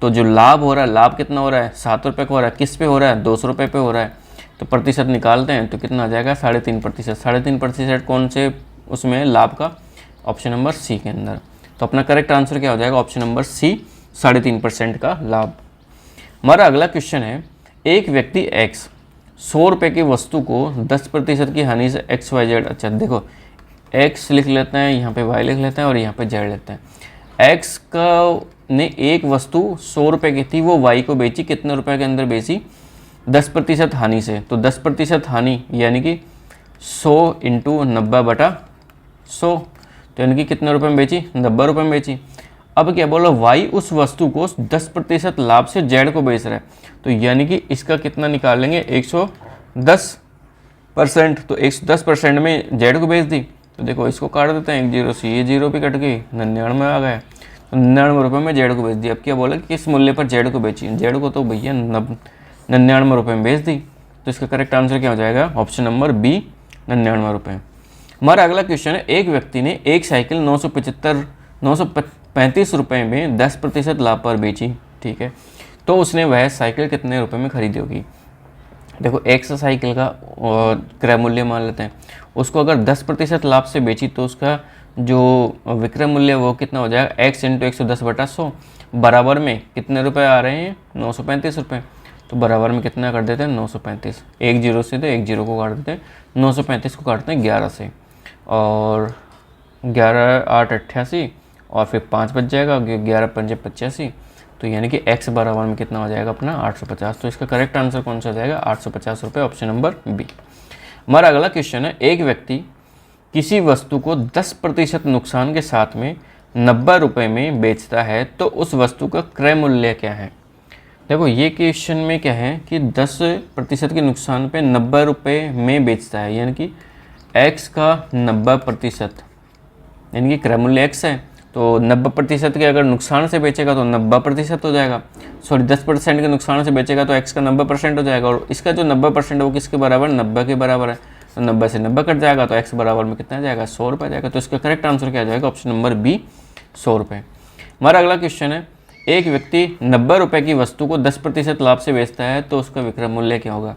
[SPEAKER 1] तो जो लाभ हो रहा है, लाभ कितना हो रहा है 7 रुपये का हो रहा है, किस पे हो रहा है 200 रुपये पे हो रहा है। तो प्रतिशत निकालते हैं तो कितना आ जाएगा 3.5%। 3.5% कौन से उसमें लाभ का, ऑप्शन नंबर सी के अंदर। तो अपना करेक्ट आंसर क्या हो जाएगा, ऑप्शन नंबर सी, 3.5% का लाभ। हमारा अगला क्वेश्चन है, एक व्यक्ति x 100 रुपये की वस्तु को 10% की हानि से XYZ, अच्छा देखो x लिख लेते हैं, यहाँ पे y लिख लेते हैं और यहाँ पे z लेते हैं। x का ने एक वस्तु 100 रुपये की थी, वो y को बेची, कितने रुपए के अंदर बेची, 10% हानि से। तो 10% हानि यानी कि 100 × 90/100, तो यानी कि कितने रुपए में बेची, 90 रुपये में बेची। अब क्या बोला, y उस वस्तु को 10% लाभ से z को बेच रहा है, तो यानी कि इसका कितना निकाल लेंगे 110%। तो 110% में z को बेच दी, तो देखो इसको काट देते हैं, 1 0 से ये 0 भी कट गई, 99 आ गया, तो 99 रुपये में z को बेच दी। अब क्या बोला, किस मूल्य पर z को बेची, z को तो भैया 99 रुपये में बेच दी। तो इसका करेक्ट आंसर क्या हो जाएगा, ऑप्शन नंबर बी, 99 रुपये। हमारा अगला क्वेश्चन है, एक व्यक्ति ने एक साइकिल 935 रुपये में 10% लाभ पर बेची, ठीक है, तो उसने वह साइकिल कितने रुपए में खरीदी होगी। देखो एक साइकिल का क्रय मूल्य मान लेते हैं, उसको अगर 10% लाभ से बेची तो उसका जो विक्रय मूल्य वो कितना हो जाएगा, x × 110/100 बराबर में कितने रुपए आ रहे हैं 935 रुपये। तो बराबर में कितना कर देते हैं 935, 1 0 से, तो 1 0 को काट देते हैं, 935 को काटते हैं 11 से, और 11 8 88 और फिर 5 बच जाएगा, 11 5 85, तो यानी कि x बराबर में कितना हो जाएगा अपना 850। तो इसका करेक्ट आंसर कौन सा हो जाएगा 850 रुपये, ऑप्शन नंबर बी। हमारा अगला क्वेश्चन है, एक व्यक्ति किसी वस्तु को 10% नुकसान के साथ में 90 रुपये में बेचता है, तो उस वस्तु का क्रय मूल्य क्या है। देखो ये क्वेश्चन में क्या है कि 10% के नुकसान पे 90 रुपये में बेचता है, यानी कि x का 90%, यानी कि क्रय मूल्य x है, तो 90% के अगर नुकसान से बेचेगा तो 90% हो जाएगा, सॉरी 10% के नुकसान से बेचेगा तो x का 90% हो जाएगा, और इसका जो 90% है वो किसके बराबर, 90 के बराबर है, तो 90 से 90 कट जाएगा तो x बराबर में कितना जाएगा, 100 रुपये जाएगा। तो इसका करेक्ट आंसर क्या जाएगा, ऑप्शन नंबर बी, 100 रुपये। हमारा अगला क्वेश्चन है, एक व्यक्ति 90 रुपये की वस्तु को 10% लाभ से बेचता है तो उसका विक्रय मूल्य क्या होगा।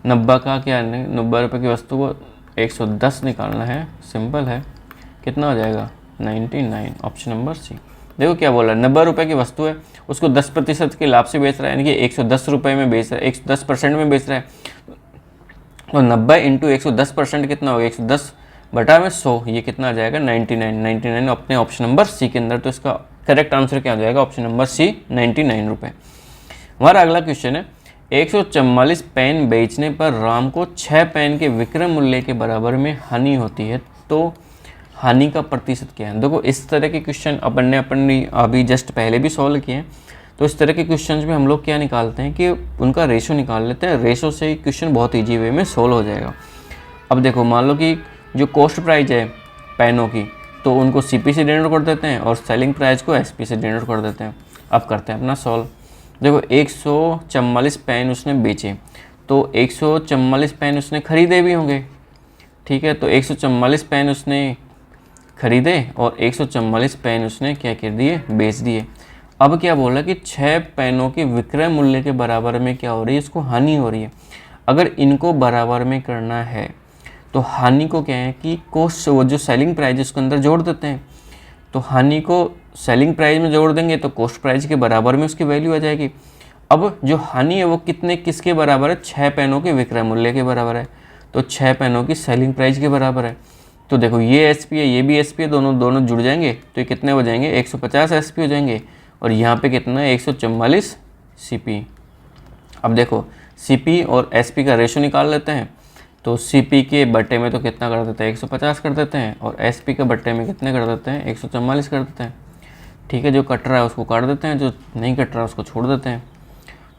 [SPEAKER 1] 90 का क्या, 90 रुपये की वस्तु को 110 निकालना है, सिंपल है, कितना हो जाएगा, 99, ऑप्शन नंबर सी। देखो क्या बोला है, 90 रुपये की वस्तु है, उसको 10% के लाभ से बेच रहा है, यानी कि 110 रुपये में बेच रहा है, 110% में बेच रहा है, तो 90 इंटू 110% कितना होगा, 110 बटा में 100, ये कितना आ जाएगा, 99 अपने ऑप्शन नंबर सी के अंदर। तो इसका करेक्ट आंसर क्या हो जाएगा, ऑप्शन नंबर सी, 99 रुपये। हमारा अगला क्वेश्चन है, 144 पेन बेचने पर राम को 6 पेन के विक्रय मूल्य के बराबर में हानि होती है, तो हानि का प्रतिशत क्या है। देखो इस तरह के क्वेश्चन अपन ने अभी जस्ट पहले भी सॉल्व किए हैं, तो इस तरह के क्वेश्चन में हम लोग क्या निकालते हैं कि उनका रेशो निकाल लेते हैं, रेशो से ही क्वेश्चन बहुत ईजी वे में सॉल्व हो जाएगा। अब देखो मान लो कि जो कॉस्ट प्राइस है पेनों की, तो उनको सीपी से डिनोट कर देते हैं और सेलिंग प्राइस को एसपी से डिनोट कर देते हैं। अब करते हैं अपना सॉल्व। देखो 144 पेन उसने बेचे, तो 144 पेन उसने खरीदे भी होंगे, ठीक है, तो 144 पेन उसने खरीदे और 144 पेन उसने क्या कर दिए, बेच दिए। अब क्या बोला कि 6 पेनों के विक्रय मूल्य के बराबर में क्या हो रही है, इसको हानि हो रही है। अगर इनको बराबर में करना है तो हानि को क्या है कि कॉस्ट, वो जो सेलिंग प्राइस उसके अंदर जोड़ देते हैं, तो हानि को सेलिंग प्राइस में जोड़ देंगे तो कॉस्ट प्राइस के बराबर में उसकी वैल्यू आ जाएगी। अब जो हानि है वो किसके बराबर है, 6 पेनों के विक्रय मूल्य के बराबर है, तो 6 पेनों की सेलिंग प्राइस के बराबर है। तो देखो ये एसपी है, ये भी एसपी है, दोनों जुड़ जाएंगे तो ये कितने हो जाएंगे, 150 एसपी हो जाएंगे, और यहाँ पे कितना है, 144 सीपी। अब देखो सीपी और एसपी का रेशो निकाल लेते हैं, तो सीपी के बट्टे में तो कितना कर देते हैं, 150 कर देते हैं, और एसपी के बट्टे में कितने कर देते हैं, 144 कर देते हैं। ठीक है, जो कट रहा है उसको काट देते हैं, जो नहीं कट रहा है उसको छोड़ देते हैं।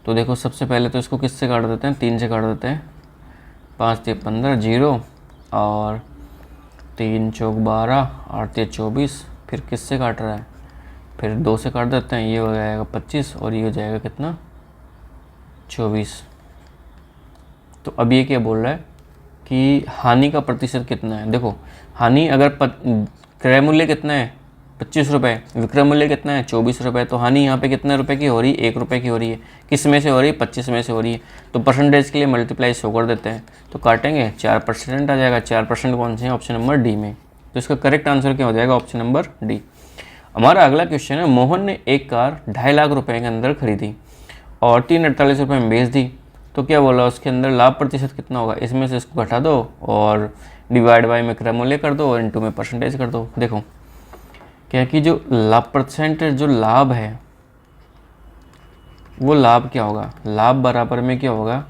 [SPEAKER 1] तो देखो सबसे पहले तो इसको किससे काट देते हैं, 3 से काट देते हैं, 5 से 15 0, और 3 चौक 12, 8 से 24, फिर किससे काट रहा है, फिर 2 से काट देते हैं, ये हो जाएगा 25 और ये हो जाएगा कितना, 24। तो अब ये क्या बोल रहा है कि हानि का प्रतिशत कितना है। देखो हानि अगर क्रय मूल्य कितना है, 25 रुपये, विक्रय मूल्य कितना है, 24 रुपये, तो हानि यहाँ पे कितने रुपए की हो रही है, 1 रुपये की हो रही है। किस में से हो रही है, 25 में से हो रही है। तो परसेंटेज के लिए मल्टीप्लाई 100 कर देते हैं, तो काटेंगे 4% आ जाएगा। 4% कौन से हैं, ऑप्शन नंबर डी में। तो इसका करेक्ट आंसर क्या हो जाएगा, ऑप्शन नंबर डी। हमारा अगला क्वेश्चन है, मोहन ने एक कार 2.5 लाख रुपए के अंदर खरीदी और 348 रुपये में बेच दी, तो क्या बोला उसके अंदर लाभ प्रतिशत कितना होगा। इसमें से इसको घटा दो और डिवाइड बाय में क्रय मूल्य कर दो और इनटू में परसेंटेज कर दो। देखो क्या कि जो लाभ परसेंटेज, जो लाभ है वो लाभ क्या होगा, लाभ बराबर में क्या होगा,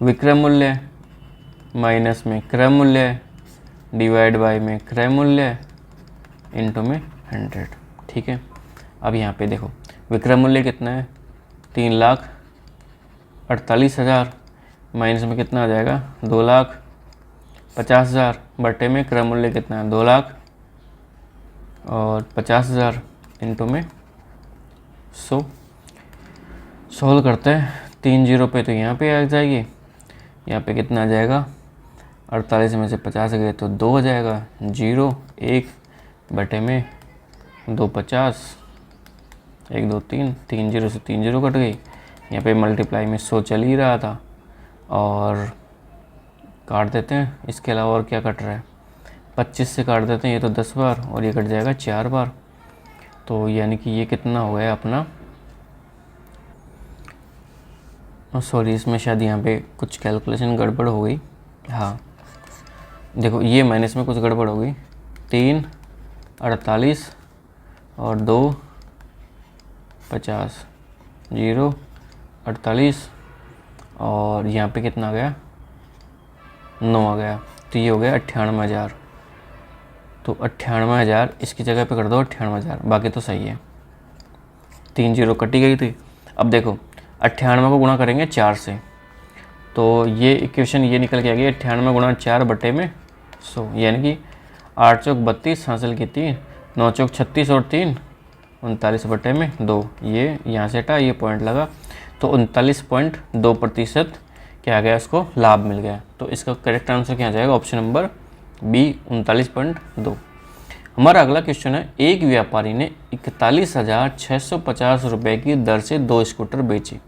[SPEAKER 1] विक्रय मूल्य माइनस में क्रय मूल्य डिवाइड बाय में क्रय मूल्य इनटू में 100। ठीक है, अब यहाँ पे देखो विक्रय मूल्य कितना है, 3,48,000 माइनस में कितना आ जाएगा, 2,50,000 बटे में क्रय मूल्य कितना है, 2,50,000 इनटू में 100। सोल्व करते हैं, 3 0 पे तो यहाँ पे आ जाएगी, यहाँ पे कितना आ जाएगा, 48 में से 50 गए तो 2 हो जाएगा, 0 1 बटे में 250, 1 2 3, 3 0 से 3 0 कट गई। यहाँ पे मल्टीप्लाई में 100 चल ही रहा था और काट देते हैं। इसके अलावा और क्या कट रहा है, 25 से काट देते हैं, ये तो 10 बार और ये कट जाएगा 4 बार। तो यानी कि ये कितना हो गया अपना, सॉरी इसमें शायद यहाँ पे कुछ कैलकुलेशन गड़बड़ हो गई। हाँ देखो ये माइनस में कुछ गड़बड़ हो गई, 3 48 और 2 50, 0 48 और यहाँ पे कितना आ गया, 9 आ गया, तो ये हो गया 98,000। तो 98,000 इसकी जगह पे कर दो 98,000, बाकी तो सही है। 3 0 कटी गई थी। अब देखो 98 को गुणा करेंगे 4 से, तो ये इक्वेशन ये निकल के आ गई 98 गुणा 4 बटे में 100, यानी कि 8 चौक 32 हासिल की 3, 9 चौक 36 और 3 39 बटे में 2, ये यहाँ से हटा, ये पॉइंट लगा, तो 39.2% क्या आ गया, इसको लाभ मिल गया। तो इसका करेक्ट आंसर क्या आ जाएगा, ऑप्शन नंबर बी 39.2। हमारा अगला क्वेश्चन है, एक व्यापारी ने 41,650 रुपये की दर से 2 स्कूटर बेचे,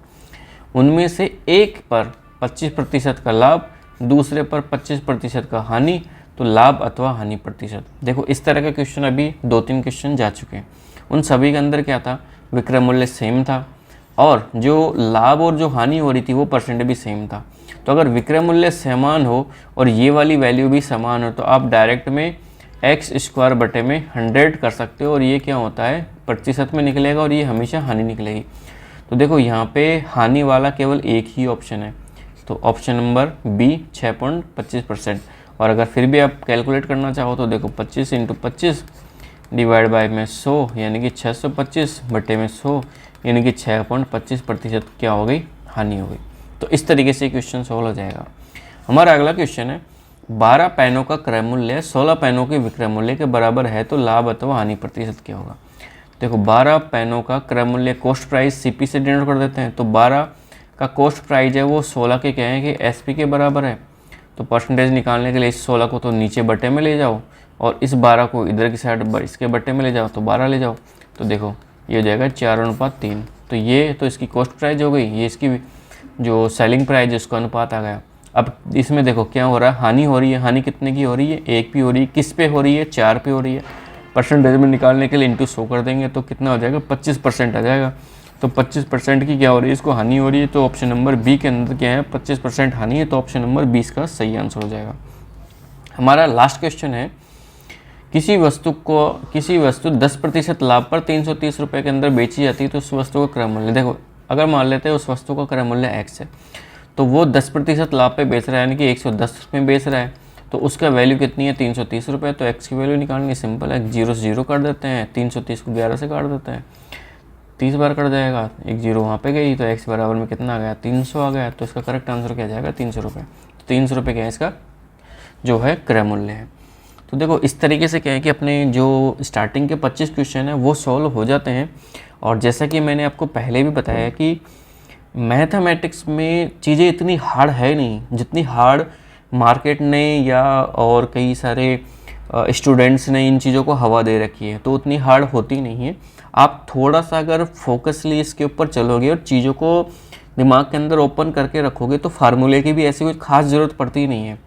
[SPEAKER 1] उनमें से एक पर 25% का लाभ, दूसरे पर 25% का हानि, तो लाभ अथवा हानि प्रतिशत। देखो इस तरह का क्वेश्चन अभी 2-3 क्वेश्चन जा चुके हैं, उन सभी के अंदर क्या था, विक्रय मूल्य सेम था और जो लाभ और जो हानि हो रही थी वो परसेंट भी सेम था। तो अगर विक्रय मूल्य समान हो और ये वाली वैल्यू भी समान हो तो आप डायरेक्ट में x² बटे में 100 कर सकते हो और ये क्या होता है, प्रतिशत में निकलेगा और ये हमेशा हानि निकलेगी। तो देखो यहाँ पे हानि वाला केवल एक ही ऑप्शन है, तो ऑप्शन नंबर बी 6.25%। और अगर फिर भी आप कैलकुलेट करना चाहो तो देखो 25 × 25 डिवाइड बाय में 100 यानी कि 625 बटे में 100 यानी कि 6.25% क्या हो गई, हानि हो गई। तो इस तरीके से क्वेश्चन सॉल्व हो जाएगा। हमारा अगला क्वेश्चन है, 12 पेनों का क्रय मूल्य 16 पेनों के विक्रय मूल्य के बराबर है तो लाभ अथवा हानि प्रतिशत क्या होगा। देखो 12 पेनों का क्रय मूल्य कॉस्ट प्राइस CP से डिनोट कर देते हैं, तो 12 का कॉस्ट प्राइस है वो 16 के क्या है कि SP के बराबर है। तो परसेंटेज निकालने के लिए इस 16 को तो नीचे बटे में ले जाओ और इस 12 को इधर की साइड इसके बटे में ले जाओ, तो 12 ले जाओ, तो देखो ये हो जाएगा 4:3। तो ये तो इसकी कॉस्ट प्राइस हो गई, ये इसकी जो सेलिंग प्राइस है उसका अनुपात आ गया। अब इसमें देखो क्या हो रहा है, हानि हो रही है, हानि कितने की हो रही है, 1 पे हो रही है, किस पे हो रही है, 4 पे हो रही है। परसेंटेज में निकालने के लिए इंटू 100 कर देंगे तो कितना हो जाएगा, 25% आ जाएगा। तो 25% की क्या हो रही है, इसको हानि हो रही है, तो ऑप्शन नंबर बी के अंदर क्या है, 25% हानि है, तो ऑप्शन नंबर 20 का सही आंसर हो जाएगा। हमारा लास्ट क्वेश्चन है, किसी वस्तु 10% लाभ पर 330 रुपये के अंदर बेची जाती है तो उस वस्तु का क्रय मूल्य, देखो अगर मान लेते हैं उस वस्तु का क्रय मूल्य x है तो वो 10% लाभ पे बेच रहा है, यानी कि 110 में बेच रहा है, तो उसका वैल्यू कितनी है, 330 रुपये। तो x की वैल्यू निकालनी सिंपल है, 0 से 0 काट देते हैं, 330 को 11 से काट देते हैं, 30 बार कट जाएगा, एक 0 वहाँ पे गई, तो x बराबर में कितना आ गया, 300 आ गया। तो इसका करेक्ट आंसर क्या जाएगा, 300 रुपये। तो 300 रुपये क्या है इसका जो है क्रय मूल्य है। तो देखो इस तरीके से क्या है कि अपने जो स्टार्टिंग के 25 क्वेश्चन हैं वो सॉल्व हो जाते हैं। और जैसा कि मैंने आपको पहले भी बताया कि मैथमेटिक्स में चीज़ें इतनी हार्ड है नहीं जितनी हार्ड मार्केट ने या और कई सारे स्टूडेंट्स ने इन चीज़ों को हवा दे रखी है, तो उतनी हार्ड होती नहीं है। आप थोड़ा सा अगर फोकसली इसके ऊपर चलोगे और चीज़ों को दिमाग के अंदर ओपन करके रखोगे तो फार्मूले की भी ऐसी कोई खास ज़रूरत पड़ती नहीं है।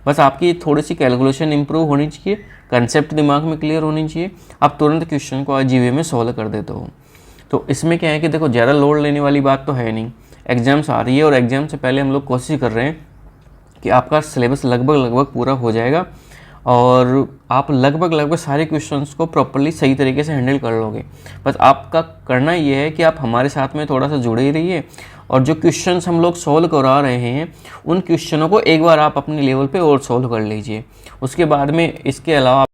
[SPEAKER 1] बस आपकी थोड़ी सी कैलकुलेशन इंप्रूव होनी चाहिए, कंसेप्ट दिमाग में क्लियर होनी चाहिए, आप तुरंत क्वेश्चन को जीवे में सॉल्व कर देते हो। तो इसमें क्या है कि देखो ज़्यादा लोड लेने वाली बात तो है नहीं, एग्जाम्स आ रही है और एग्जाम से पहले हम लोग कोशिश कर रहे हैं कि आपका सिलेबस लगभग पूरा हो जाएगा और आप लगभग सारे क्वेश्चंस को प्रॉपर्ली सही तरीके से हैंडल कर लोगे। बस आपका करना ये है कि आप हमारे साथ में थोड़ा सा जुड़े ही रहिए और जो क्वेश्चंस हम लोग सॉल्व करा रहे हैं उन क्वेश्चनों को एक बार आप अपने लेवल पे और सॉल्व कर लीजिए। उसके बाद में इसके अलावा